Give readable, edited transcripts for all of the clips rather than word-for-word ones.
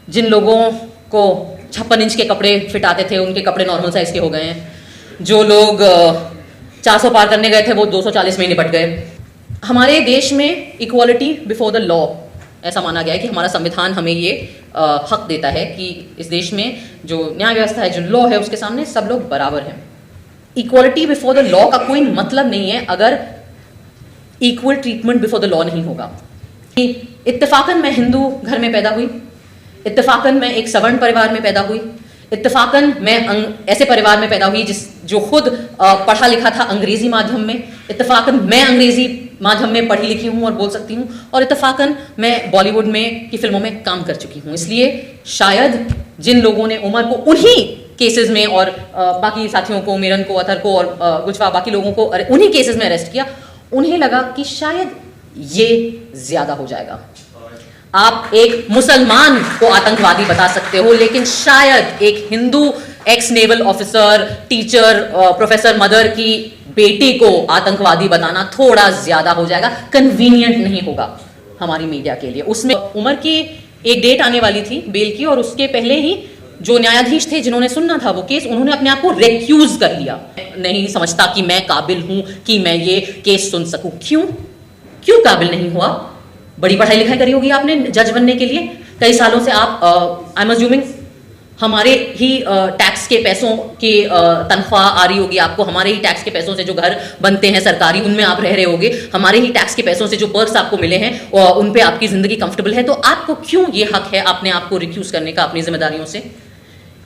जिन लोगों को 56 इंच के कपड़े फिट आते थे उनके कपड़े नॉर्मल साइज के हो गए हैं। जो लोग 400 पार करने गए थे वो 240 में निपट गए। हमारे देश में इक्वालिटी बिफोर द लॉ ऐसा माना गया है कि हमारा संविधान हमें ये हक देता है कि इस देश में जो न्याय व्यवस्था है, जो लॉ है, उसके सामने सब लोग बराबर हैं। इक्वालिटी बिफोर द लॉ का कोई मतलब नहीं है अगर equal treatment before the law नहीं होगा। इत्तेफाकन मैं हिंदू घर में पैदा हुई, इत्तेफाकन मैं एक सवर्ण परिवार में पैदा हुई, इत्तेफाकन मैं ऐसे परिवार में पैदा हुई जो खुद पढ़ा लिखा था अंग्रेजी माध्यम में, इत्तेफाकन मैं अंग्रेजी माध्यम में पढ़ी लिखी हूँ और बोल सकती हूँ, और इत्तेफाकन मैं बॉलीवुड में की फिल्मों में काम कर चुकी हूँ। इसलिए शायद जिन लोगों ने उमर को उन्हीं केसेस में और बाकी साथियों को, मिरन को, अतर को और गुजफा बाकी लोगों को उन्हीं केसेस में अरेस्ट किया, उन्हें लगा कि शायद ये ज्यादा हो जाएगा। आप एक मुसलमान को आतंकवादी बता सकते हो, लेकिन शायद एक Hindu x naval officer, teacher, professor mother की बेटी को आतंकवादी बताना थोड़ा ज्यादा हो जाएगा, कन्वीनियंट नहीं होगा हमारी मीडिया के लिए। उसमें उमर की एक डेट आने वाली थी बेल की, और उसके पहले ही जो न्यायाधीश थे जिन्होंने सुनना था वो केस, उन्होंने अपने आप को रेक्यूज कर लिया। नहीं समझता कि मैं काबिल हूं कि मैं ये केस सुन सकूं। क्यों काबिल नहीं हुआ? बड़ी पढ़ाई लिखाई करी होगी आपने जज बनने के लिए, कई सालों से आप आई एम अज्यूमिंग हमारे ही टैक्स के पैसों की तनख्वाह आ रही होगी आपको, हमारे ही टैक्स के पैसों से जो घर बनते हैं सरकारी उनमें आप रह रहे होगे, हमारे ही टैक्स के पैसों से जो पर्क्स आपको मिले हैं उन पे आपकी जिंदगी कंफर्टेबल है। तो आपको क्यों ये हक है अपने आप को रिक्यूज करने का अपनी जिम्मेदारियों से?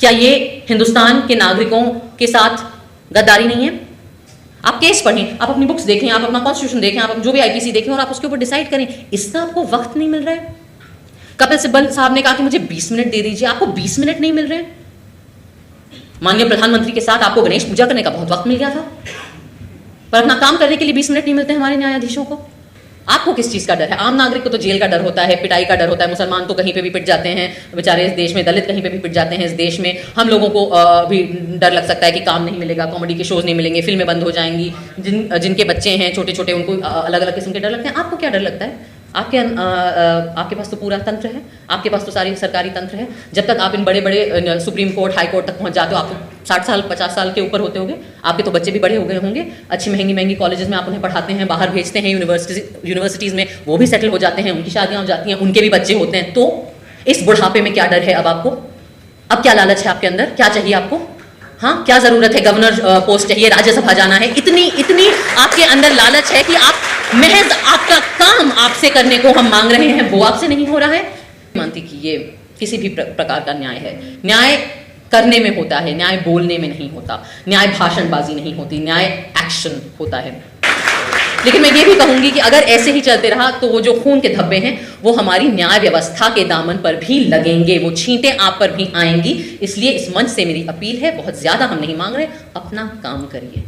क्या ये हिंदुस्तान के नागरिकों के साथ गद्दारी नहीं है? आप केस पढ़ें, आप अपनी बुक्स देखें, आप अपना कॉन्स्टिट्यूशन देखें, आप जो भी आईपीसी देखें और आप उसके ऊपर डिसाइड करें। इसका आपको वक्त नहीं मिल रहा है। कपिल सिब्बल साहब ने कहा कि मुझे 20 मिनट दे दीजिए, आपको 20 मिनट नहीं मिल रहे हैं। माननीय प्रधानमंत्री के साथ आपको गणेश पूजा करने का बहुत वक्त मिल गया था, पर अपना काम करने के लिए 20 मिनट नहीं मिलते हमारे न्यायाधीशों को। आपको किस चीज़ का डर है? आम नागरिक को तो जेल का डर होता है, पिटाई का डर होता है, मुसलमान तो कहीं पे भी पिट जाते हैं बेचारे इस देश में, दलित कहीं पे भी पिट जाते हैं इस देश में। हम लोगों को भी डर लग सकता है कि काम नहीं मिलेगा, कॉमेडी के शोज नहीं मिलेंगे, फिल्में बंद हो जाएंगी, जिनके बच्चे हैं छोटे छोटे उनको अलग अलग किस्म के डर लगते हैं। आपको क्या डर लगता है? आपके पास तो पूरा तंत्र है, आपके पास तो सारी सरकारी तंत्र है। जब तक आप इन बड़े बड़े सुप्रीम कोर्ट, हाई कोर्ट तक पहुंच जाते हो, आप तो 60 साल 50 साल के ऊपर होते होंगे, आपके तो बच्चे भी बड़े हो गए होंगे, अच्छी महंगी महंगी कॉलेजेस में आप उन्हें पढ़ाते हैं, बाहर भेजते हैं यूनिवर्सिटीज़ में, वो भी सेटल हो जाते हैं, उनकी शादियाँ हो जाती हैं, उनके भी बच्चे होते हैं। तो इस बुढ़ापे में क्या डर है अब आपको? अब क्या लालच है आपके अंदर? क्या चाहिए आपको? हाँ, क्या ज़रूरत है? गवर्नर पोस्ट चाहिए, राज्यसभा जाना है, इतनी आपके अंदर लालच है कि आप महज आपका काम आपसे करने को हम मांग रहे हैं, वो आपसे नहीं हो रहा है। मानती कि ये किसी भी प्रकार का न्याय है। न्याय करने में होता है, न्याय बोलने में नहीं होता, न्याय भाषणबाजी नहीं होती, न्याय एक्शन होता है। लेकिन मैं ये भी कहूंगी कि अगर ऐसे ही चलते रहा तो वो जो खून के धब्बे हैं वो हमारी न्याय व्यवस्था के दामन पर भी लगेंगे, वो छींटें आप पर भी आएंगी। इसलिए इस मंच से मेरी अपील है, बहुत ज्यादा हम नहीं मांग रहे, अपना काम करिए।